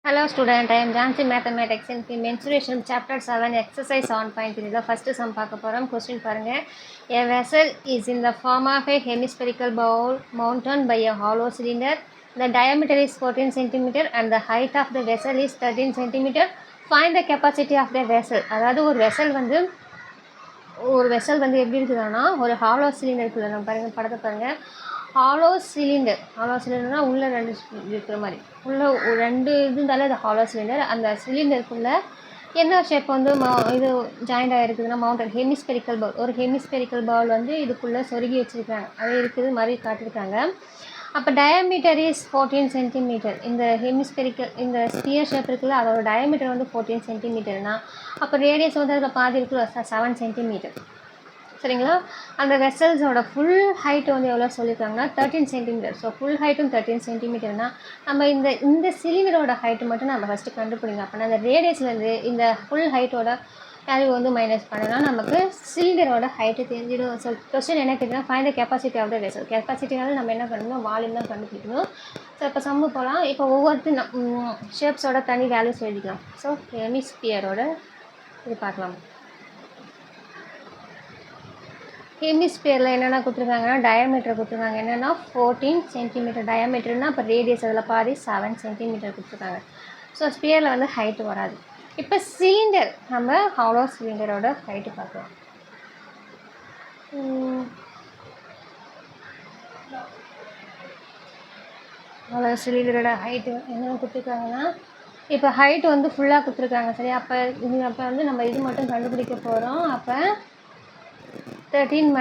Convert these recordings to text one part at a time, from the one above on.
Hello student, I am Jansi Mathematics in Mensuration Chapter 7 Exercise 7.3 the first sum பார்க்க போறோம். Question பாருங்க. A vessel is in the form of a hemispherical bowl mounted by a hollow cylinder. The diameter is 14 cm and the height of the vessel is 13 cm. Find the capacity of the vessel. அதாவது ஒரு vessel வந்து எப்படி இருக்குதுன்னா ஒரு hollow சிலிண்டருக்குள்ள நம்ம பாருங்கள் படத்தை பாருங்கள். ஹாலோ சிலிண்டர்னால் உள்ளே ரெண்டு இருக்கிற மாதிரி உள்ளே ரெண்டு இது இருந்தாலும் அது ஹாலோ சிலிண்டர். அந்த சிலிண்டருக்குள்ளே என்ன ஷேப் வந்து இது ஜாயிண்ட் ஆகிருக்குதுன்னா மவுண்டன் ஹெமிஸ்பெரிக்கல் பவுல். ஒரு ஹெமிஸ்பெரிக்கல் பவுல் வந்து இதுக்குள்ளே சொருகி வச்சுருக்காங்க. அது இருக்குது மாதிரி காட்டியிருக்காங்க. அப்போ டயாமீட்டர் இஸ் 14 சென்டிமீட்டர். இந்த ஹெமிஸ்பெரிக்கல் இந்த ஸ்பியர் ஷேப் இருக்குல்ல அதோட டயாமீட்டர் வந்து 14 சென்டிமீட்டர்னா அப்போ ரேடியஸ் வந்து அதில் பாதி இருக்குல்ல 7 சென்டிமீட்டர். சரிங்களா? அந்த வெசல்ஸோட ஃபுல் ஹைட் வந்து எவ்வளோ சொல்லியிருக்காங்கன்னா 13 சென்டிமீட்டர். ஸோ ஃபுல் ஹைட்டும் 13 சென்டிமீட்டர்னால் நம்ம இந்த சிலிண்டரோட ஹைட்டு மட்டும் நம்ம ஃபஸ்ட்டு கண்டுபிடிங்க. அப்படின்னா அந்த ரேடியஸ்லேருந்து இந்த ஃபுல் ஹைட்டோட வேல்யூ வந்து மைனஸ் பண்ணனா நமக்கு சிலிண்டரோட ஹைட்டு தெரிஞ்சிடும். ஸோ கொஸ்டின் என்ன கேட்குறா, find the capacity of the vessel. கெப்பாசிட்டினால நம்ம என்ன பண்ணணும், வால்யூம் தான் கண்டுபிடிக்கணும். ஸோ இப்போ சம்மு போகலாம். இப்போ ஒவ்வொருத்தரும் ஷேப்ஸோட தனி வேல்யூஸ் எழுதிக்கலாம். ஸோ ஹெமிஸ்பியரோட இது பார்க்கலாம். ஹெமிஸ்பியரில் என்னென்ன கொடுத்துருக்காங்கன்னா டயாமீட்டர் கொடுத்துருக்காங்க. என்னென்னா 14 சென்டிமீட்டர் டயாமீட்டர்னால் இப்போ ரேடியஸ் அதில் பாதி 7 சென்டிமீட்டர் கொடுத்துருக்காங்க. ஸோ ஸ்பியரில் வந்து ஹைட்டு வராது. இப்போ சிலிண்டர் நம்ம ஹாலோ சிலிண்டரோட ஹைட்டு பார்க்கலாம். ஹாலோ சிலிண்டரோட ஹைட்டு என்னென்ன கொடுத்துருக்காங்கன்னா இப்போ ஹைட்டு வந்து ஃபுல்லாக கொடுத்துருக்காங்க. சரி, அப்போ வந்து நம்ம இது மட்டும் கண்டுபிடிக்க போகிறோம். அப்போ 13 -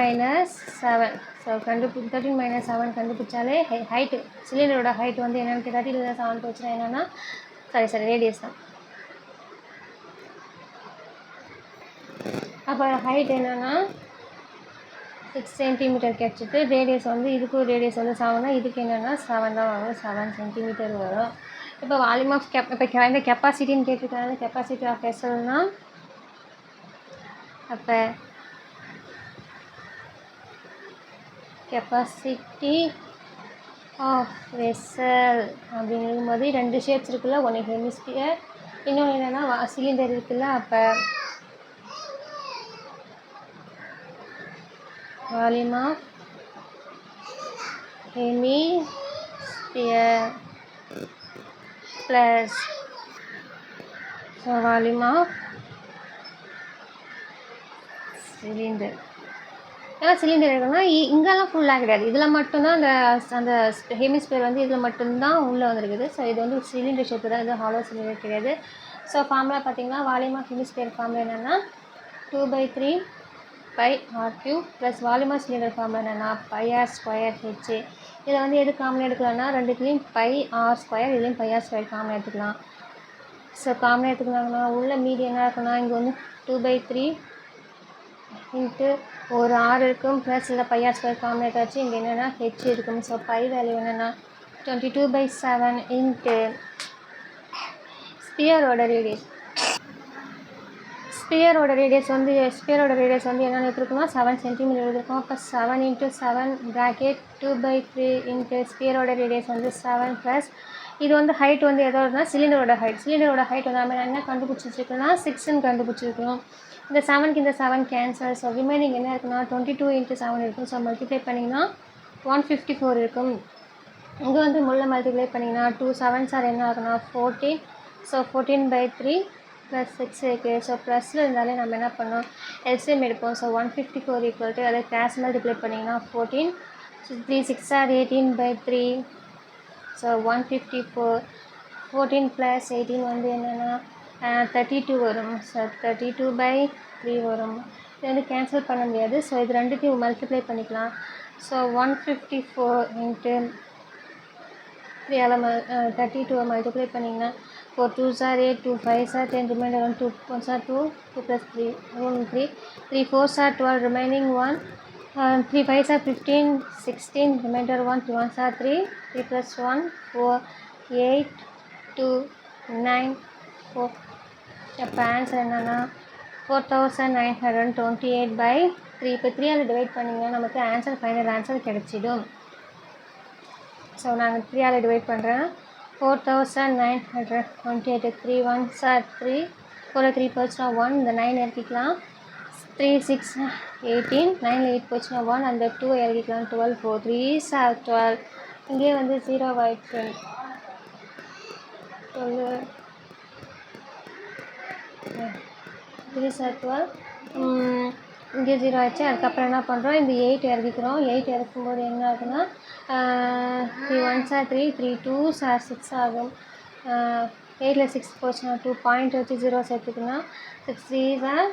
7. ஸோ 13 - 7 கண்டுபிடிச்சாலே ஹைட்டு சிலிண்டரோட ஹைட் வந்து என்னென்னு 13 - 7 போச்சுன்னா என்னென்னா சரி ரேடியஸ் தான். அப்போ ஹைட் என்னென்னா 6 சென்டிமீட்டர் கிடச்சிட்டு ரேடியஸ் வந்து இதுக்கும் ரேடியஸ் வந்து 7னா இதுக்கு என்னென்னா 7 தான் வரும். 7 சென்டிமீட்டர் வரும். இப்போ வால்யூம் ஆஃப் இப்போ இந்த கெப்பாசிட்டின்னு கேட்டிருக்காங்க. கெப்பாசிட்டி ஆஃப் வெசல்னால் அப்போ கெப்பாசிட்டி ஆஃப் வெசல் அப்படிங்கும்போது ரெண்டு ஷேப்ஸ் இருக்குல்ல, ஒன்று ஹெமிஸ்பியர் இன்னொன்று என்னென்னா சிலிண்டர் இருக்குல்ல. அப்போ volume of hemisphere plus volume of cylinder. ஏன்னா சிலிண்டர் இருக்குன்னா இங்கெல்லாம் ஃபுல்லாக கிடையாது, இதில் மட்டும்தான் அந்த ஹெமிஸ்பியர் வந்து இதில் மட்டும்தான் உள்ளே வந்துருக்குது. ஸோ இது வந்து சிலிண்டர் ஷேப்பு தான், இது ஹாலோ சிலிண்டர் கிடையாது. ஸோ ஃபார்முலா பார்த்திங்கன்னா வால்யூம் ஆஃப் ஹெமிஸ்பியர் ஃபார்முலா என்னென்னா 2/3 πr³ plus volume of cylinder formula என்னென்னா πr²h. இதில் வந்து எது காமன் எடுக்கலாம்னா ரெண்டுத்துலேயும் πr², இதுலேயும் πr² காமன் எடுத்துக்கலாம். ஸோ காமன் எடுத்துக்கலாங்கன்னா உள்ள மீதி என்ன இருக்குன்னா இங்கே வந்து 2/3 இன்ட்டு ஒரு r இருக்கும் ப்ளஸ் இல்லை πr² காமன் எடுத்தாச்சு. இங்கே என்னென்னா h இருக்கும். ஸோ பை வேல்யூ என்னென்னா 22/7 இன்ட்டு ஸ்பியரோட ரேடியஸ். ஸ்பியரோட ரேடியஸ் வந்து என்னென்னு எடுத்துருக்கோம்னா 7 சென்டிமீட்டர் எடுத்துருக்கோம். அப்போ 7 × 7 ப்ராக்கெட் 2/3 இன்ட்டு ஸ்பியரோட ரேடியஸ் வந்து 7 ப்ளஸ் இது வந்து ஹைட் வந்து எதோடனா சிலிண்டரோட ஹைட் வந்து நம்ம என்ன கண்டுபிடிச்சிருக்கோம்னா 6ன்னு கண்டுபிடிச்சிருக்கோம். இந்த 7க்கு இந்த 7 கேன்சல். ஸோ ரிமைனிங் என்ன இருக்குன்னா 22 × 7 இருக்கும். ஸோ மல்டிப்ளை பண்ணிங்கன்னா 154 இருக்கும். இங்கே வந்து முள்ள மல்டிப்ளை பண்ணிங்கன்னா 2 7s என்ன ஆகுனா 14. ஸோ 14/3 ப்ளஸ் 6 இருக்குது. ஸோ ப்ளஸில் இருந்தாலே நம்ம என்ன பண்ணோம் எல்சிஎம் எடுப்போம். ஸோ 154 = அதை கிராஸ் மல்டிப்ளை பண்ணிங்கன்னா 14. ஸோ 3 6 18/3. ஸோ 154. 14 + 18 வந்து என்னென்னா 32 வரும். ஸோ 32/3 வரும். இது வந்து கேன்சல் பண்ண முடியாது. ஸோ இது ரெண்டுத்தையும் மல்டிப்ளை பண்ணிக்கலாம். ஸோ 154 இன்ட்டு 32 மல்டிப்ளை பண்ணிங்கன்னா 4 2s 8 2 5s 10 remainder 1 2 1s 2 2 + 3 3 3 4s 12 remaining 1 3 5s 15 16 remainder 1 3 1s 3 3 + 1 4 8 2 9 4. அப்போ ஆன்சர் என்னென்னா 4928/3. இப்போ 3 டிவைட் பண்ணிங்கன்னா நமக்கு ஆன்சர் ஃபைனல் ஆன்சர் கிடச்சிடும். ஸோ நாங்கள் 3 டிவைட் பண்ணுறேன். 4928. 3 1s are 3. 4 3 போச்சுன்னா 1. இந்த 9 இறக்கிக்கலாம். 3 6 18. 9 8 போச்சுன்னா 1. அந்த 2 இறக்கிக்கலாம். 12. 4 3s are 12. இங்கே வந்து 0 ஆயிடுச்சு. 12 3s are 12. இங்கே 0 ஆயிடுச்சு. அதுக்கப்புறம் என்ன பண்ணுறோம், இந்த 8 இறக்கிக்கிறோம். 8 இறக்கும்போது என்ன ஆகுதுன்னா 3 1s are 3. 3 2s are 6 ஆகும். 8ல் 6 போச்சுன்னா 2 பாயிண்ட் வச்சு 0 சேர்த்துக்குன்னா 6 3s are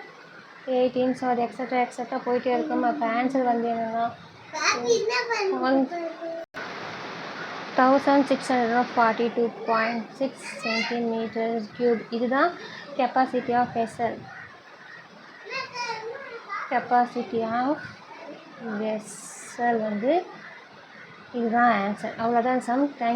18. ஸோ அது எக்ஸட்ரா போயிட்டே இருக்கும். அப்போ ஆன்சர் வந்து என்னென்னா 1642.6 சென்டிமீட்டர் கியூப். இதுதான் capacity of vessel. Capacity of vessel வந்து இதுதான் ஆன்சர். அவ்வளோதான் சம். தேங்க்யூ.